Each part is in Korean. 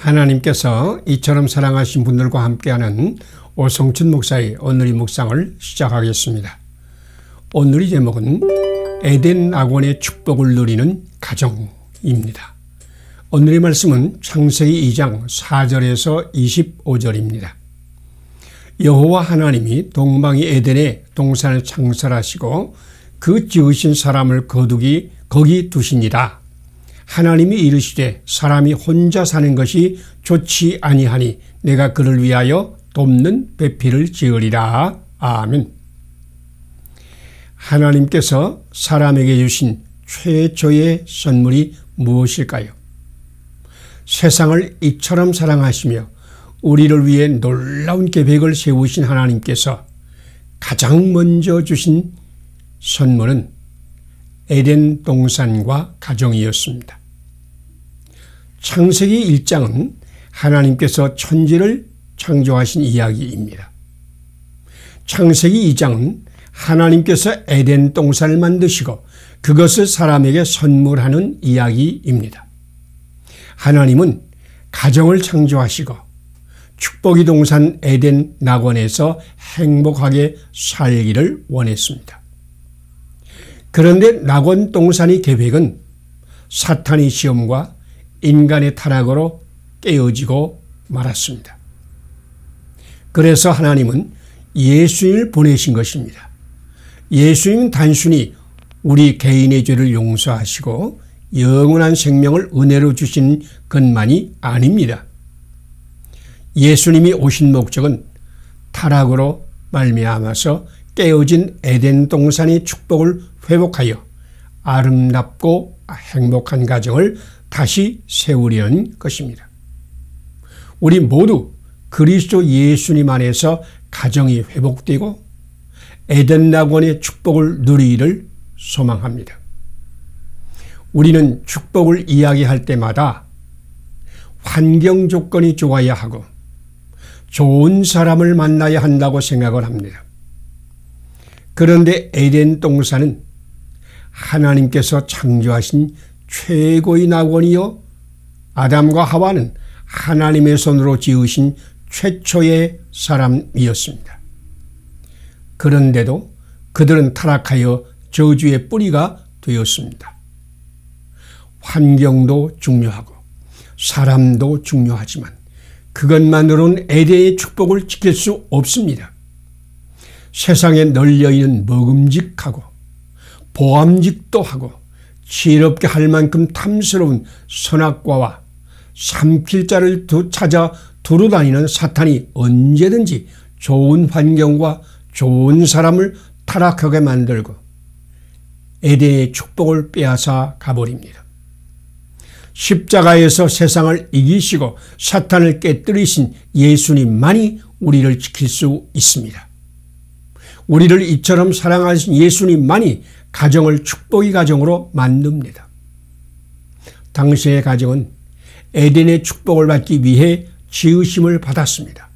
하나님께서 이처럼 사랑하신 분들과 함께하는 오성춘 목사의 오늘의 묵상을 시작하겠습니다. 오늘의 제목은 에덴 낙원의 축복을 누리는 가정입니다. 오늘의 말씀은 창세기 2장 4절에서 25절입니다. 여호와 하나님이 동방의 에덴에 동산을 창설하시고 그 지으신 사람을 거기 두시니라. 하나님이 이르시되 사람이 혼자 사는 것이 좋지 아니하니 내가 그를 위하여 돕는 배필을 지으리라. 아멘. 하나님께서 사람에게 주신 최초의 선물이 무엇일까요? 세상을 이처럼 사랑하시며 우리를 위해 놀라운 계획을 세우신 하나님께서 가장 먼저 주신 선물은 에덴 동산과 가정이었습니다. 창세기 1장은 하나님께서 천지를 창조하신 이야기입니다. 창세기 2장은 하나님께서 에덴 동산을 만드시고 그것을 사람에게 선물하는 이야기입니다. 하나님은 가정을 창조하시고 축복의 동산 에덴 낙원에서 행복하게 살기를 원했습니다. 그런데 낙원 동산의 계획은 사탄의 시험과 인간의 타락으로 깨어지고 말았습니다. 그래서 하나님은 예수님을 보내신 것입니다. 예수님은 단순히 우리 개인의 죄를 용서하시고 영원한 생명을 은혜로 주신 것만이 아닙니다. 예수님이 오신 목적은 타락으로 말미암아서 깨어진 에덴 동산의 축복을 회복하여 아름답고 행복한 가정을 다시 세우려는 것입니다. 우리 모두 그리스도 예수님 안에서 가정이 회복되고 에덴 낙원의 축복을 누리기를 소망합니다. 우리는 축복을 이야기할 때마다 환경 조건이 좋아야 하고 좋은 사람을 만나야 한다고 생각을 합니다. 그런데 에덴 동산은 하나님께서 창조하신 최고의 낙원이요 아담과 하와는 하나님의 손으로 지으신 최초의 사람이었습니다. 그런데도 그들은 타락하여 저주의 뿌리가 되었습니다. 환경도 중요하고 사람도 중요하지만 그것만으로는 에덴의 축복을 지킬 수 없습니다. 세상에 널려있는 먹음직하고 보암직도 하고 지혜롭게 할 만큼 탐스러운 선악과와 삼킬 자를 찾아 두루다니는 사탄이 언제든지 좋은 환경과 좋은 사람을 타락하게 만들고 에덴의 축복을 빼앗아 가버립니다. 십자가에서 세상을 이기시고 사탄을 깨뜨리신 예수님만이 우리를 지킬 수 있습니다. 우리를 이처럼 사랑하신 예수님만이 가정을 축복의 가정으로 만듭니다. 당시의 가정은 에덴의 축복을 받기 위해 지으심을 받았습니다.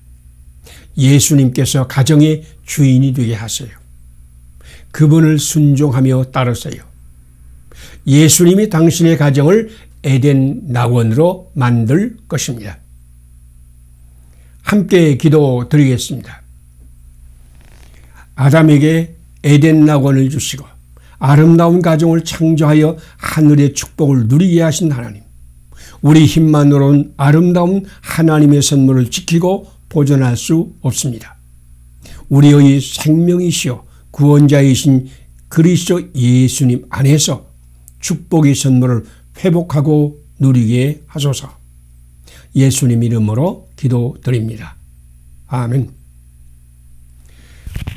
예수님께서 가정의 주인이 되게 하세요. 그분을 순종하며 따르세요. 예수님이 당신의 가정을 에덴 낙원으로 만들 것입니다. 함께 기도드리겠습니다. 아담에게 에덴 낙원을 주시고 아름다운 가정을 창조하여 하늘의 축복을 누리게 하신 하나님, 우리 힘만으로는 아름다운 하나님의 선물을 지키고 보존할 수 없습니다. 우리의 생명이시여 구원자이신 그리스도 예수님 안에서 축복의 선물을 회복하고 누리게 하소서. 예수님 이름으로 기도드립니다. 아멘.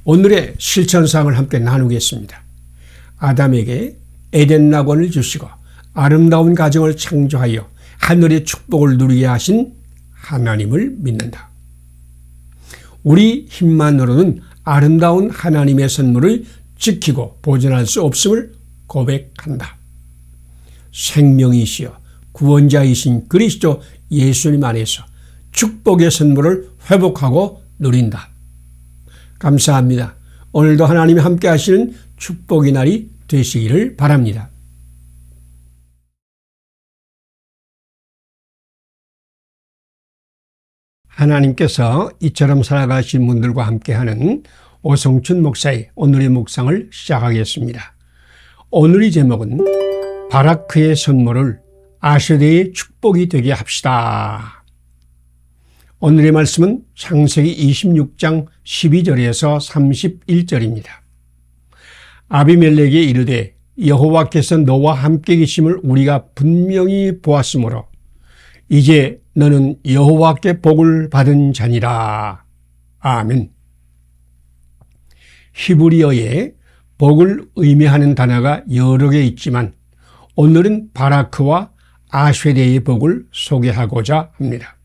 오늘의 실천사항을 함께 나누겠습니다. 아담에게 에덴 낙원을 주시고 아름다운 가정을 창조하여 하늘의 축복을 누리게 하신 하나님을 믿는다. 우리 힘만으로는 아름다운 하나님의 선물을 지키고 보존할 수 없음을 고백한다. 생명이시여 구원자이신 그리스도 예수님 안에서 축복의 선물을 회복하고 누린다. 감사합니다. 오늘도 하나님이 함께 하시는 축복의 날이 되시기를 바랍니다. 하나님께서 이처럼 살아가신 분들과 함께하는 오성춘 목사의 오늘의 묵상을 시작하겠습니다. 오늘의 제목은 바라크의 선물을 아세대의 축복이 되게 합시다. 오늘의 말씀은 창세기 26장 12절에서 31절입니다. 아비멜렉이 이르되 여호와께서 너와 함께 계심을 우리가 분명히 보았으므로 이제 너는 여호와께 복을 받은 자니라. 아멘. 히브리어에 복을 의미하는 단어가 여러 개 있지만 오늘은 바라크와 아세대의 복을 소개하고자 합니다.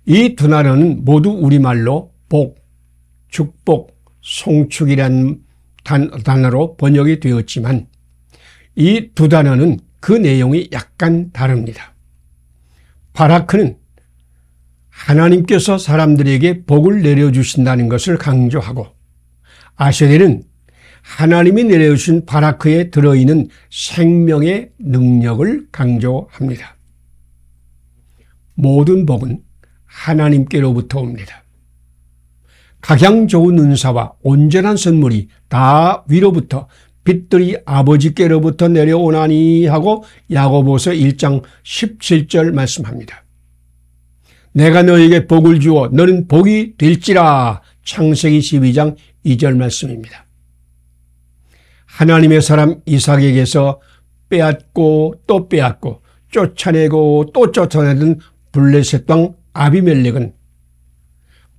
이 두 단어는 모두 우리말로 복, 축복, 송축이라는 단어로 번역이 되었지만 이 두 단어는 그 내용이 약간 다릅니다. 바라크는 하나님께서 사람들에게 복을 내려주신다는 것을 강조하고 아세대는 하나님이 내려주신 바라크에 들어있는 생명의 능력을 강조합니다. 모든 복은 하나님께로부터 옵니다. 각양 좋은 은사와 온전한 선물이 다 위로부터 빛들이 아버지께로부터 내려오나니 하고 야고보서 1장 17절 말씀합니다. 내가 너에게 복을 주어 너는 복이 될지라 창세기 12장 2절 말씀입니다. 하나님의 사람 이삭에게서 빼앗고 또 빼앗고 쫓아내고 또 쫓아내던 블레셋 왕 아비멜렉은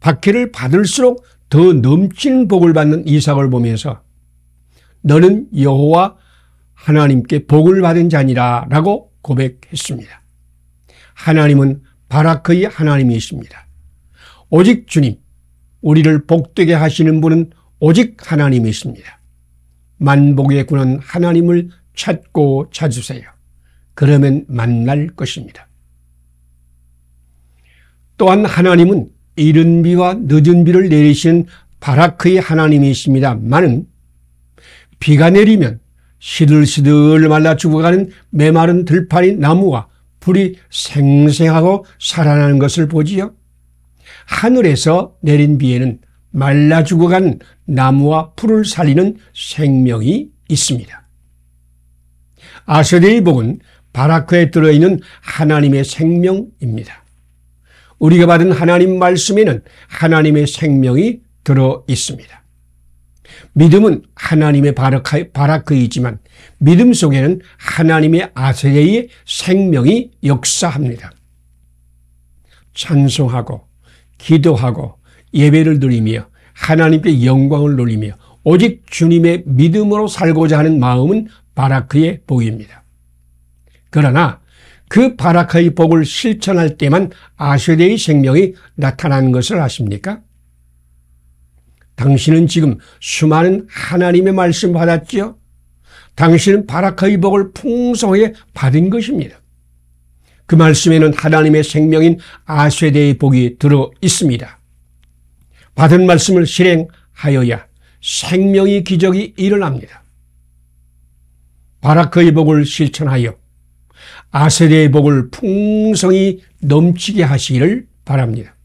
박해를 받을수록 더 넘치는 복을 받는 이삭을 보면서 너는 여호와 하나님께 복을 받은 자니라 라고 고백했습니다. 하나님은 바라크의 하나님이십니다. 오직 주님, 우리를 복되게 하시는 분은 오직 하나님이십니다. 만복의 군은 하나님을 찾고 찾으세요. 그러면 만날 것입니다. 또한 하나님은 이른 비와 늦은 비를 내리시는 바라크의 하나님이십니다만은 비가 내리면 시들시들 말라 죽어가는 메마른 들판인 나무와 풀이 생생하고 살아나는 것을 보지요. 하늘에서 내린 비에는 말라 죽어간 나무와 풀을 살리는 생명이 있습니다. 아세대의 복은 바라크에 들어있는 하나님의 생명입니다. 우리가 받은 하나님 말씀에는 하나님의 생명이 들어 있습니다. 믿음은 하나님의 바라크이지만 믿음 속에는 하나님의 아세대의 생명이 역사합니다. 찬송하고 기도하고 예배를 드리며 하나님께 영광을 돌리며 오직 주님의 믿음으로 살고자 하는 마음은 바라크의 복입니다. 그러나 그 바라크의 복을 실천할 때만 아세대의 생명이 나타나는 것을 아십니까? 당신은 지금 수많은 하나님의 말씀 받았지요? 당신은 바라크의 복을 풍성하게 받은 것입니다. 그 말씀에는 하나님의 생명인 아세대의 복이 들어 있습니다. 받은 말씀을 실행하여야 생명의 기적이 일어납니다. 바라크의 복을 실천하여 아세대의 복을 풍성히 넘치게 하시기를 바랍니다.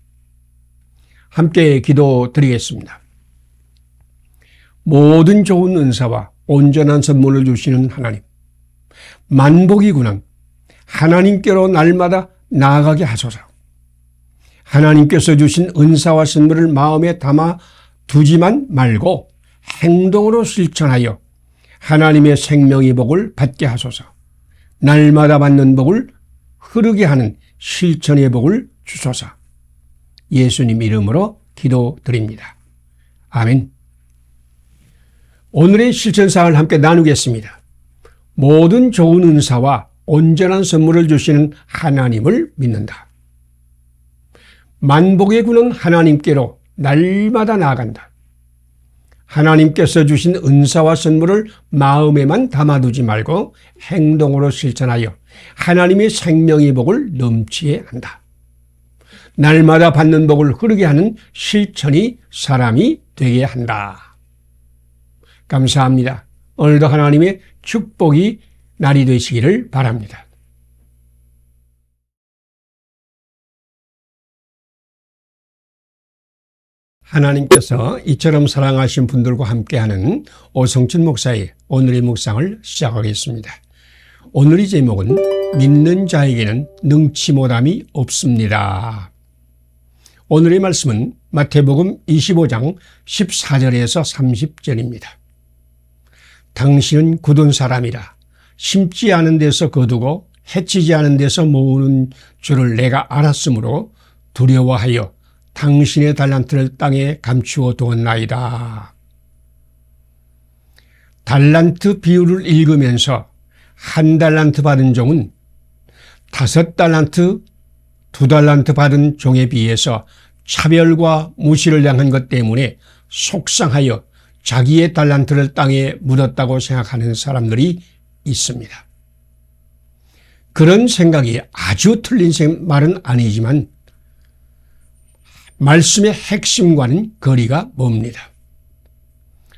함께 기도드리겠습니다. 모든 좋은 은사와 온전한 선물을 주시는 하나님, 만복의 군은 하나님께로 날마다 나아가게 하소서. 하나님께서 주신 은사와 선물을 마음에 담아 두지만 말고 행동으로 실천하여 하나님의 생명의 복을 받게 하소서. 날마다 받는 복을 흐르게 하는 실천의 복을 주소서. 예수님 이름으로 기도드립니다. 아멘. 오늘의 실천사항을 함께 나누겠습니다. 모든 좋은 은사와 온전한 선물을 주시는 하나님을 믿는다. 만복의 군은 하나님께로 날마다 나아간다. 하나님께서 주신 은사와 선물을 마음에만 담아두지 말고 행동으로 실천하여 하나님의 생명의 복을 넘치게 한다. 날마다 받는 복을 흐르게 하는 실천이 사람이 되게 한다. 감사합니다. 오늘도 하나님의 축복이 날이 되시기를 바랍니다. 하나님께서 이처럼 사랑하신 분들과 함께하는 오성춘 목사의 오늘의 묵상을 시작하겠습니다. 오늘의 제목은 믿는 자에게는 능치 못함이 없습니다. 오늘의 말씀은 마태복음 25장 14절에서 30절입니다. 당신은 굳은 사람이라 심지 않은 데서 거두고 해치지 않은 데서 모으는 줄을 내가 알았으므로 두려워하여 당신의 달란트를 땅에 감추어 두었나이다. 달란트 비율을 읽으면서 한 달란트 받은 종은 5달란트, 2달란트 받은 종에 비해서 차별과 무시를 당한 것 때문에 속상하여 자기의 달란트를 땅에 묻었다고 생각하는 사람들이 있습니다. 그런 생각이 아주 틀린 말은 아니지만 말씀의 핵심과는 거리가 멉니다.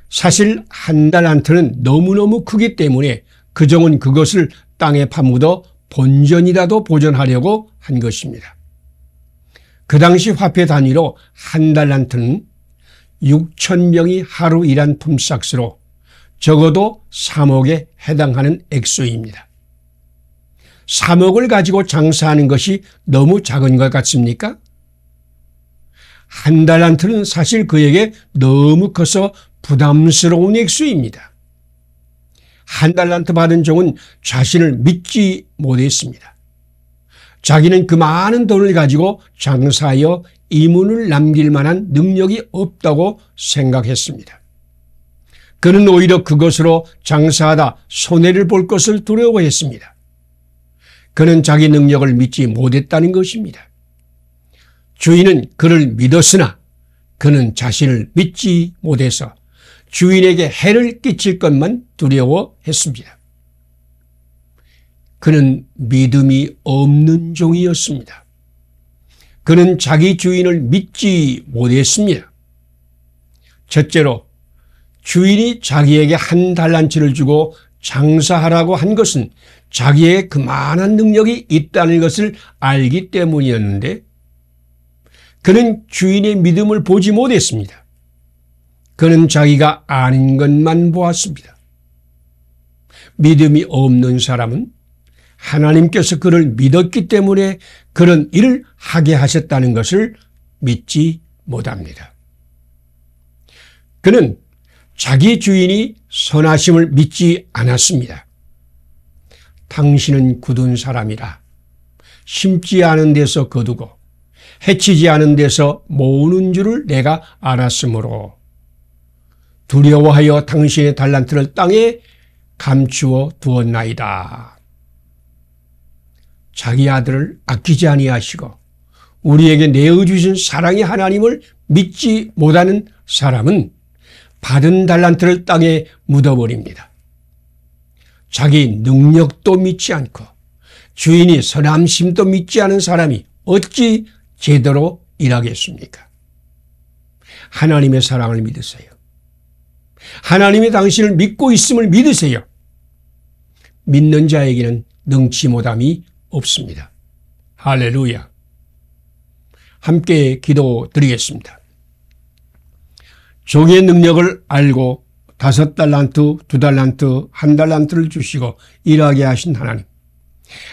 사실 한 달란트는 너무너무 크기 때문에 그 종은 그것을 땅에 파묻어 본전이라도 보존하려고 한 것입니다. 그 당시 화폐 단위로 한 달란트는 6,000명이 하루 일한 품삯으로 적어도 3억에 해당하는 액수입니다. 3억을 가지고 장사하는 것이 너무 작은 것 같습니까? 한 달란트는 사실 그에게 너무 커서 부담스러운 액수입니다. 한 달란트 받은 종은 자신을 믿지 못했습니다. 자기는 그 많은 돈을 가지고 장사하여 이문을 남길 만한 능력이 없다고 생각했습니다. 그는 오히려 그것으로 장사하다 손해를 볼 것을 두려워했습니다. 그는 자기 능력을 믿지 못했다는 것입니다. 주인은 그를 믿었으나 그는 자신을 믿지 못해서 주인에게 해를 끼칠 것만 두려워했습니다. 그는 믿음이 없는 종이었습니다. 그는 자기 주인을 믿지 못했습니다. 첫째로 주인이 자기에게 한 달란트를 주고 장사하라고 한 것은 자기의 그만한 능력이 있다는 것을 알기 때문이었는데 그는 주인의 믿음을 보지 못했습니다. 그는 자기가 아닌 것만 보았습니다. 믿음이 없는 사람은 하나님께서 그를 믿었기 때문에 그런 일을 하게 하셨다는 것을 믿지 못합니다. 그는 자기 주인이 선하심을 믿지 않았습니다. 당신은 굳은 사람이라 심지 않은 데서 거두고 해치지 않은 데서 모으는 줄을 내가 알았으므로 두려워하여 당신의 달란트를 땅에 감추어 두었나이다. 자기 아들을 아끼지 아니하시고 우리에게 내어주신 사랑의 하나님을 믿지 못하는 사람은 받은 달란트를 땅에 묻어버립니다. 자기 능력도 믿지 않고 주인이 선함심도 믿지 않은 사람이 어찌 제대로 일하겠습니까? 하나님의 사랑을 믿으세요. 하나님이 당신을 믿고 있음을 믿으세요. 믿는 자에게는 능치 못함이 없습니다. 할렐루야. 함께 기도드리겠습니다. 종의 능력을 알고 5달란트, 2달란트, 1달란트를 주시고 일하게 하신 하나님.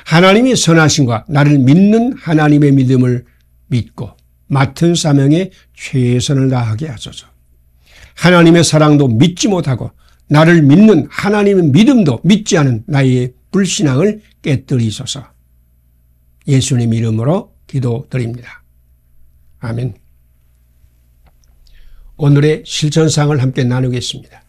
하나님이 선하심과 나를 믿는 하나님의 믿음을 믿고 맡은 사명에 최선을 다하게 하소서. 하나님의 사랑도 믿지 못하고 나를 믿는 하나님의 믿음도 믿지 않은 나의 불신앙을 깨뜨리소서. 예수님 이름으로 기도드립니다. 아멘. 오늘의 실천사항을 함께 나누겠습니다.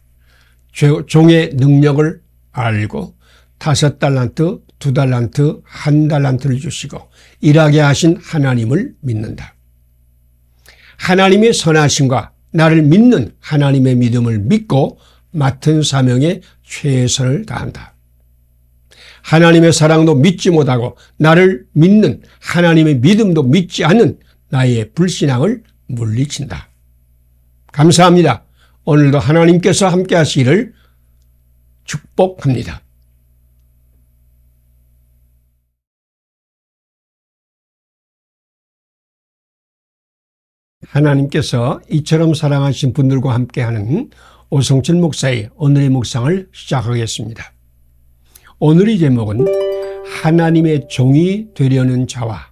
종의 능력을 알고 5달란트, 2달란트, 1달란트를 주시고 일하게 하신 하나님을 믿는다. 하나님의 선하심과 나를 믿는 하나님의 믿음을 믿고 맡은 사명에 최선을 다한다. 하나님의 사랑도 믿지 못하고 나를 믿는 하나님의 믿음도 믿지 않는 나의 불신앙을 물리친다. 감사합니다. 오늘도 하나님께서 함께 하시기를 축복합니다. 하나님께서 이처럼 사랑하신 분들과 함께하는 오성철 목사의 오늘의 묵상을 시작하겠습니다. 오늘의 제목은 하나님의 종이 되려는 자와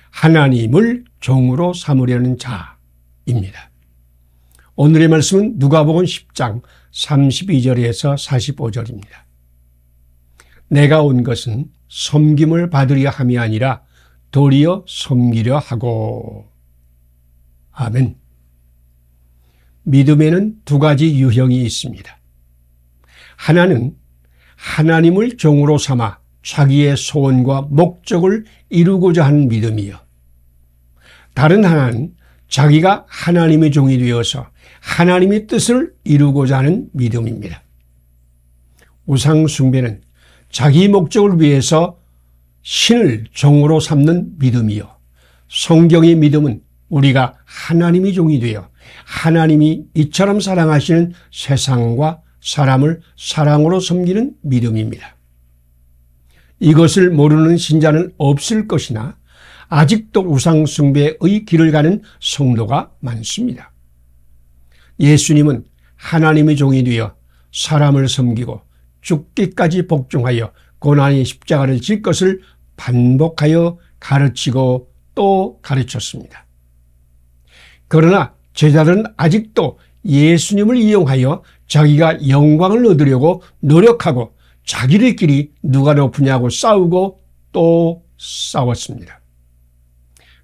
하나님을 종으로 삼으려는 자입니다. 오늘의 말씀은 누가복음 10장 32절에서 45절입니다. 내가 온 것은 섬김을 받으려 함이 아니라 도리어 섬기려 하고. 아멘. 믿음에는 두 가지 유형이 있습니다. 하나는 하나님을 종으로 삼아 자기의 소원과 목적을 이루고자 하는 믿음이요. 다른 하나는 자기가 하나님의 종이 되어서 하나님의 뜻을 이루고자 하는 믿음입니다. 우상 숭배는 자기 목적을 위해서 신을 종으로 삼는 믿음이요. 성경의 믿음은 우리가 하나님의 종이 되어 하나님이 이처럼 사랑하시는 세상과 사람을 사랑으로 섬기는 믿음입니다. 이것을 모르는 신자는 없을 것이나 아직도 우상 숭배의 길을 가는 성도가 많습니다. 예수님은 하나님의 종이 되어 사람을 섬기고 죽기까지 복종하여 고난의 십자가를 질 것을 반복하여 가르치고 또 가르쳤습니다. 그러나 제자들은 아직도 예수님을 이용하여 자기가 영광을 얻으려고 노력하고 자기들끼리 누가 높으냐고 싸우고 또 싸웠습니다.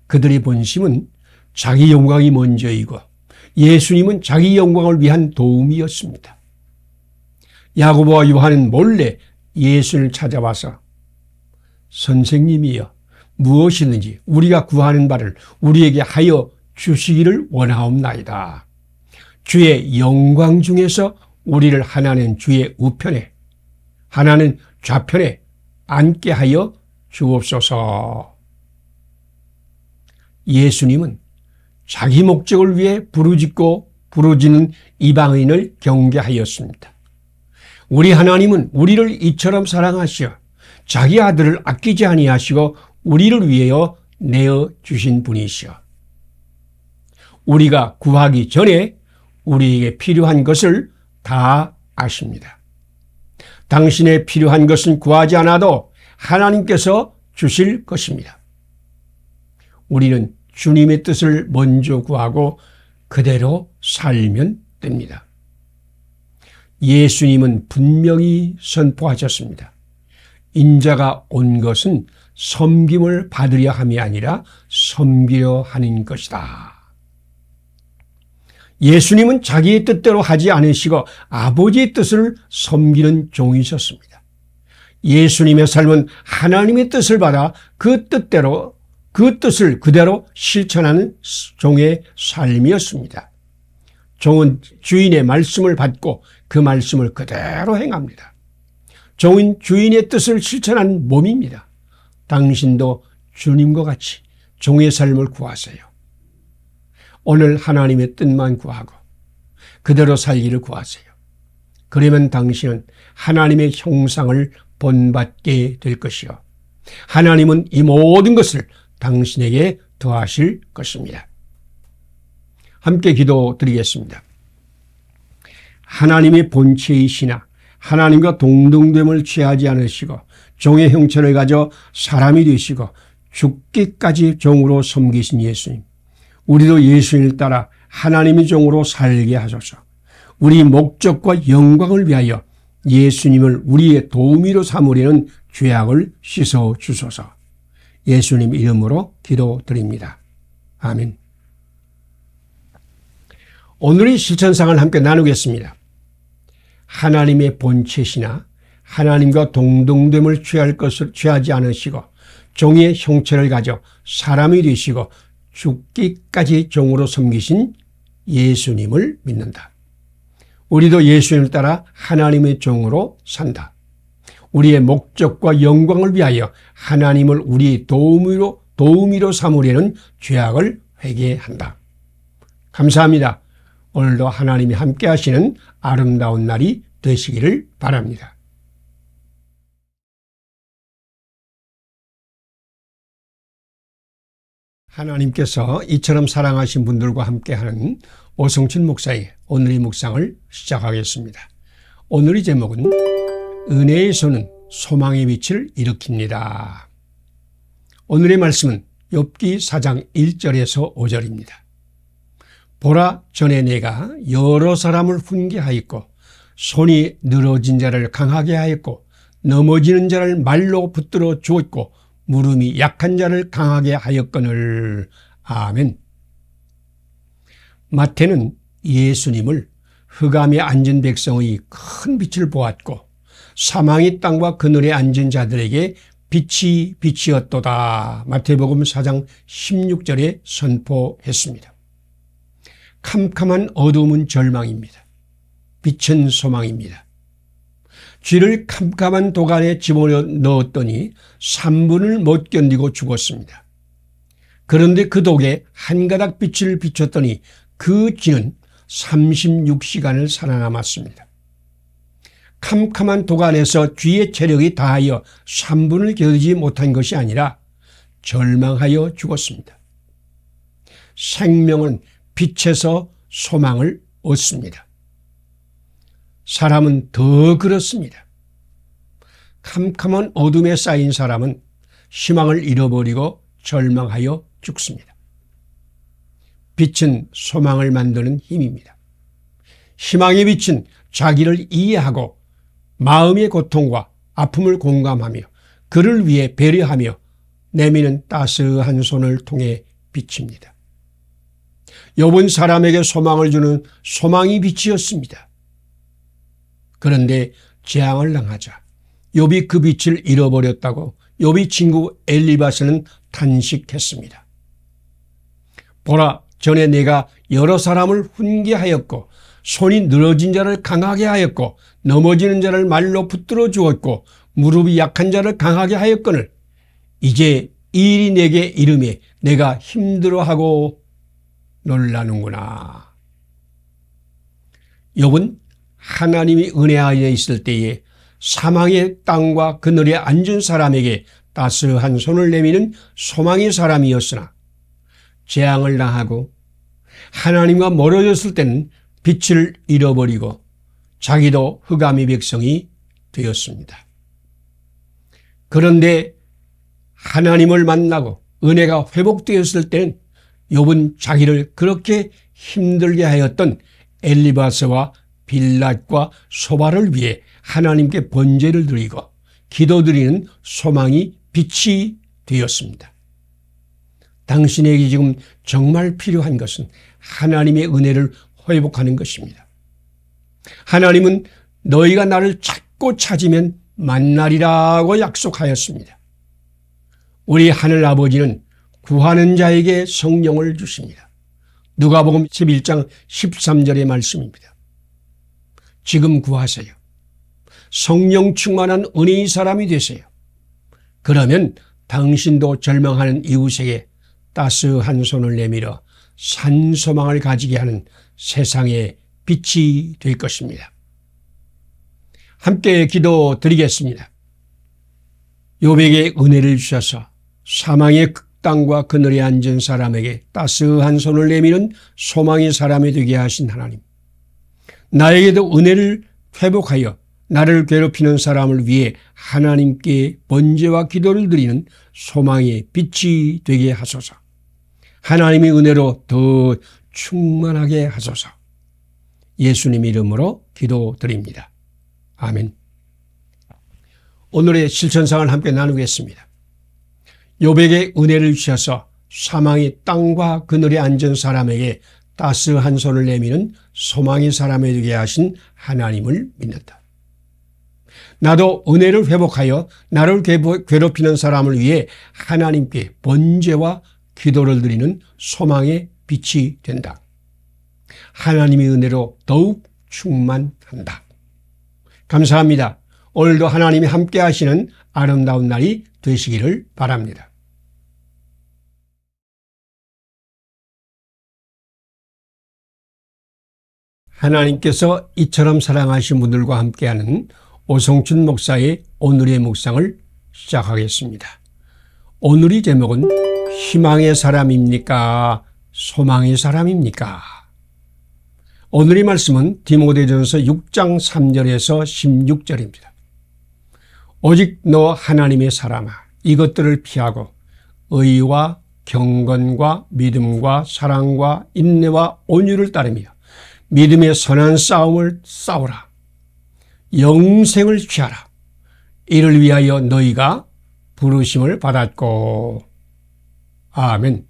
그들의 본심은 자기 영광이 먼저이고 예수님은 자기 영광을 위한 도움이었습니다. 야고보와 요한은 몰래 예수를 찾아와서 선생님이여 무엇이든지 우리가 구하는 바를 우리에게 하여 주시기를 원하옵나이다. 주의 영광 중에서 우리를 하나는 주의 우편에 하나는 좌편에 앉게 하여 주옵소서. 예수님은 자기 목적을 위해 부르짖는 이방인을 경계하였습니다. 우리 하나님은 우리를 이처럼 사랑하시어 자기 아들을 아끼지 아니하시고 우리를 위하여 내어 주신 분이시여. 우리가 구하기 전에 우리에게 필요한 것을 다 아십니다. 당신의 필요한 것은 구하지 않아도 하나님께서 주실 것입니다. 우리는 주님의 뜻을 먼저 구하고 그대로 살면 됩니다. 예수님은 분명히 선포하셨습니다. 인자가 온 것은 섬김을 받으려 함이 아니라 섬기려 하는 것이다. 예수님은 자기의 뜻대로 하지 않으시고 아버지의 뜻을 섬기는 종이셨습니다. 예수님의 삶은 하나님의 뜻을 받아 그 뜻을 그대로 실천하는 종의 삶이었습니다. 종은 주인의 말씀을 받고 그 말씀을 그대로 행합니다. 종은 주인의 뜻을 실천하는 몸입니다. 당신도 주님과 같이 종의 삶을 구하세요. 오늘 하나님의 뜻만 구하고 그대로 살기를 구하세요. 그러면 당신은 하나님의 형상을 본받게 될 것이요. 하나님은 이 모든 것을 당신에게 더하실 것입니다. 함께 기도드리겠습니다. 하나님의 본체이시나 하나님과 동등됨을 취하지 않으시고 종의 형체를 가져 사람이 되시고 죽기까지 종으로 섬기신 예수님. 우리도 예수님을 따라 하나님의 종으로 살게 하소서. 우리 목적과 영광을 위하여 예수님을 우리의 도우미로 삼으려는 죄악을 씻어 주소서. 예수님 이름으로 기도드립니다. 아멘. 오늘의 실천상을 함께 나누겠습니다. 하나님의 본체시나 하나님과 동등됨을 취하지 않으시고 종의 형체를 가져 사람이 되시고 죽기까지 종으로 섬기신 예수님을 믿는다. 우리도 예수님을 따라 하나님의 종으로 산다. 우리의 목적과 영광을 위하여 하나님을 우리 도우미로 삼으려는 죄악을 회개한다. 감사합니다. 오늘도 하나님이 함께 하시는 아름다운 날이 되시기를 바랍니다. 하나님께서 이처럼 사랑하신 분들과 함께하는 오성춘 목사의 오늘의 묵상을 시작하겠습니다. 오늘의 제목은 은혜의 손은 소망의 빛을 일으킵니다. 오늘의 말씀은 욥기 4장 1절에서 5절입니다. 보라, 전에 내가 여러 사람을 훈계하였고 손이 늘어진 자를 강하게 하였고 넘어지는 자를 말로 붙들어 주었고 무릎이 약한 자를 강하게 하였거늘. 아멘. 마태는 예수님을 흑암에 앉은 백성의 큰 빛을 보았고 사망의 땅과 그늘에 앉은 자들에게 빛이 빛이었도다. 마태복음 4장 16절에 선포했습니다. 캄캄한 어두움은 절망입니다. 빛은 소망입니다. 쥐를 캄캄한 도간에 집어넣었더니 3분을 못 견디고 죽었습니다. 그런데 그 독에 한 가닥 빛을 비췄더니 그 쥐는 36시간을 살아남았습니다. 캄캄한 도간에서 쥐의 체력이 다하여 3분을 견디지 못한 것이 아니라 절망하여 죽었습니다. 생명은 빛에서 소망을 얻습니다. 사람은 더 그렇습니다. 캄캄한 어둠에 쌓인 사람은 희망을 잃어버리고 절망하여 죽습니다. 빛은 소망을 만드는 힘입니다. 희망의 빛은 자기를 이해하고 마음의 고통과 아픔을 공감하며 그를 위해 배려하며 내미는 따스한 손을 통해 비칩니다. 욥은 사람에게 소망을 주는 소망의 빛이었습니다. 그런데 재앙을 당하자 욥이 그 빛을 잃어버렸다고 욥의 친구 엘리바스는 탄식했습니다. 보라, 전에 내가 여러 사람을 훈계하였고 손이 늘어진 자를 강하게 하였고 넘어지는 자를 말로 붙들어 주었고 무릎이 약한 자를 강하게 하였거늘 이제 이 일이 내게 이름에 내가 힘들어하고 놀라는구나. 욥은 하나님이 은혜하여 있을 때에 사망의 땅과 그늘에 앉은 사람에게 따스한 손을 내미는 소망의 사람이었으나 재앙을 당하고 하나님과 멀어졌을 때는 빛을 잃어버리고 자기도 흑암의 백성이 되었습니다. 그런데 하나님을 만나고 은혜가 회복되었을 때는 욥은 자기를 그렇게 힘들게 하였던 엘리바스와 빌닷과 소바를 위해 하나님께 번제를 드리고 기도드리는 소망이 빛이 되었습니다. 당신에게 지금 정말 필요한 것은 하나님의 은혜를 회복하는 것입니다. 하나님은 너희가 나를 찾고 찾으면 만나리라고 약속하였습니다. 우리 하늘 아버지는 구하는 자에게 성령을 주십니다. 누가복음 11장 13절의 말씀입니다. 지금 구하세요. 성령 충만한 은혜의 사람이 되세요. 그러면 당신도 절망하는 이웃에게 따스한 손을 내밀어 산소망을 가지게 하는 세상의 빛이 될 것입니다. 함께 기도드리겠습니다. 욥에게 은혜를 주셔서 사망의 극단과 그늘에 앉은 사람에게 따스한 손을 내미는 소망의 사람이 되게 하신 하나님, 나에게도 은혜를 회복하여 나를 괴롭히는 사람을 위해 하나님께 번제와 기도를 드리는 소망의 빛이 되게 하소서. 하나님의 은혜로 더 충만하게 하소서. 예수님 이름으로 기도드립니다. 아멘. 오늘의 실천상을 함께 나누겠습니다. 욥에게 은혜를 주셔서 사망의 땅과 그늘에 앉은 사람에게 따스한 손을 내미는 소망의 사람이 되게 하신 하나님을 믿는다. 나도 은혜를 회복하여 나를 괴롭히는 사람을 위해 하나님께 번제와 기도를 드리는 소망의 빛이 된다. 하나님의 은혜로 더욱 충만한다. 감사합니다. 오늘도 하나님이 함께 하시는 아름다운 날이 되시기를 바랍니다. 하나님께서 이처럼 사랑하신 분들과 함께하는 오성춘 목사의 오늘의 묵상을 시작하겠습니다. 오늘의 제목은 희망의 사람입니까? 소망의 사람입니까? 오늘의 말씀은 디모데전서 6장 3절에서 16절입니다. 오직 너 하나님의 사람아, 이것들을 피하고 의와 경건과 믿음과 사랑과 인내와 온유를 따르며 믿음의 선한 싸움을 싸우라. 영생을 취하라. 이를 위하여 너희가 부르심을 받았고. 아멘.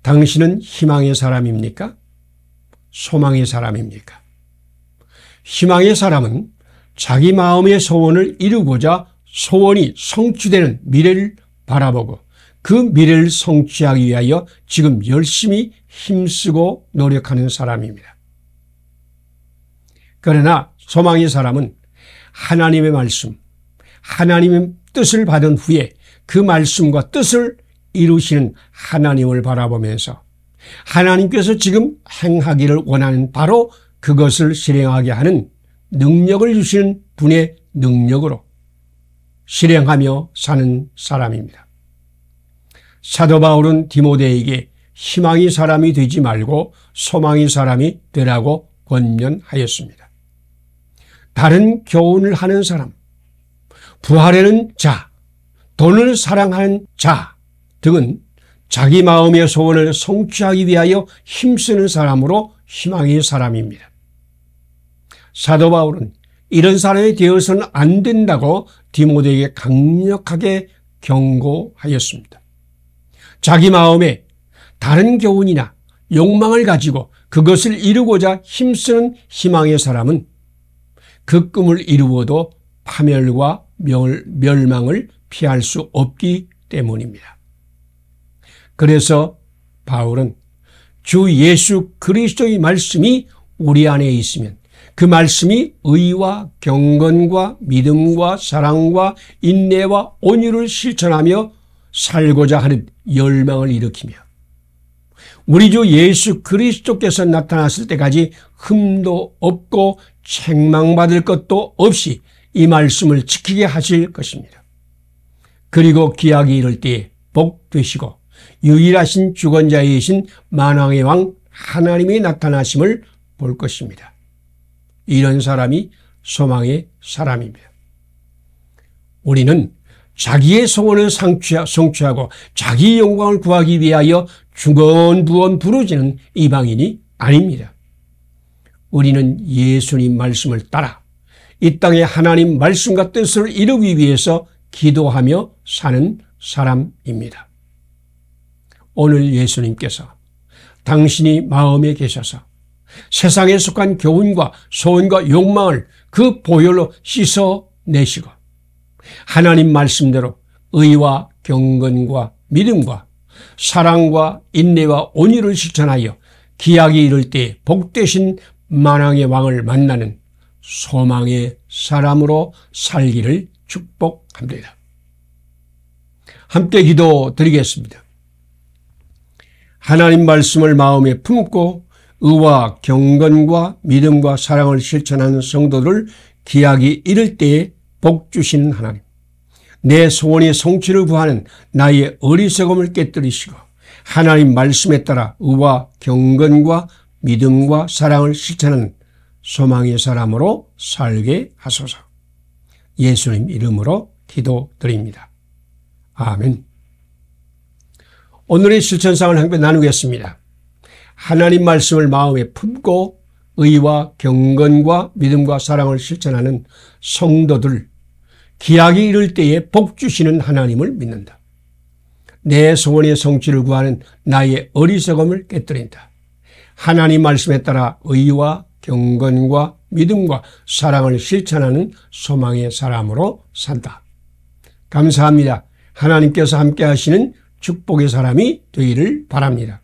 당신은 희망의 사람입니까? 소망의 사람입니까? 희망의 사람은 자기 마음의 소원을 이루고자 소원이 성취되는 미래를 바라보고 그 미래를 성취하기 위하여 지금 열심히 힘쓰고 노력하는 사람입니다. 그러나 소망의 사람은 하나님의 말씀, 하나님의 뜻을 받은 후에 그 말씀과 뜻을 이루시는 하나님을 바라보면서 하나님께서 지금 행하기를 원하는 바로 그것을 실행하게 하는 능력을 주시는 분의 능력으로 실행하며 사는 사람입니다. 사도 바울은 디모데에게 희망의 사람이 되지 말고 소망의 사람이 되라고 권면하였습니다. 다른 교훈을 하는 사람, 부하려는 자, 돈을 사랑하는 자 등은 자기 마음의 소원을 성취하기 위하여 힘쓰는 사람으로 희망의 사람입니다. 사도 바울은 이런 사람이 되어서는 안 된다고 디모데에게 강력하게 경고하였습니다. 자기 마음에 다른 교훈이나 욕망을 가지고 그것을 이루고자 힘쓰는 희망의 사람은 그 꿈을 이루어도 파멸과 멸망을 피할 수 없기 때문입니다. 그래서 바울은 주 예수 그리스도의 말씀이 우리 안에 있으면 그 말씀이 의와 경건과 믿음과 사랑과 인내와 온유를 실천하며 살고자 하는 열망을 일으키며 우리 주 예수 그리스도께서 나타났을 때까지 흠도 없고 책망받을 것도 없이 이 말씀을 지키게 하실 것입니다. 그리고 기약이 이를 때에 복 되시고 유일하신 주권자이신 만왕의 왕 하나님의 나타나심을 볼 것입니다. 이런 사람이 소망의 사람입니다. 우리는 자기의 소원을 성취하고 자기의 영광을 구하기 위하여 중언부언 부르짖는 이방인이 아닙니다. 우리는 예수님 말씀을 따라 이 땅에 하나님 말씀과 뜻을 이루기 위해서 기도하며 사는 사람입니다. 오늘 예수님께서 당신이 마음에 계셔서 세상에 속한 교훈과 소원과 욕망을 그 보혈로 씻어내시고 하나님 말씀대로 의와 경건과 믿음과 사랑과 인내와 온유를 실천하여 기약이 이를 때 복되신 만왕의 왕을 만나는 소망의 사람으로 살기를 축복합니다. 함께 기도드리겠습니다. 하나님 말씀을 마음에 품고 의와 경건과 믿음과 사랑을 실천하는 성도들 기약이 이를 때에 복 주시는 하나님, 내 소원의 성취를 구하는 나의 어리석음을 깨뜨리시고 하나님 말씀에 따라 의와 경건과 믿음과 사랑을 실천하는 소망의 사람으로 살게 하소서. 예수님 이름으로 기도드립니다. 아멘. 오늘의 실천상을 함께 나누겠습니다. 하나님 말씀을 마음에 품고 의와 경건과 믿음과 사랑을 실천하는 성도들, 기약이 이를 때에 복 주시는 하나님을 믿는다. 내 소원의 성취를 구하는 나의 어리석음을 깨뜨린다. 하나님 말씀에 따라 의와 경건과 믿음과 사랑을 실천하는 소망의 사람으로 산다. 감사합니다. 하나님께서 함께 하시는 축복의 사람이 되기를 바랍니다.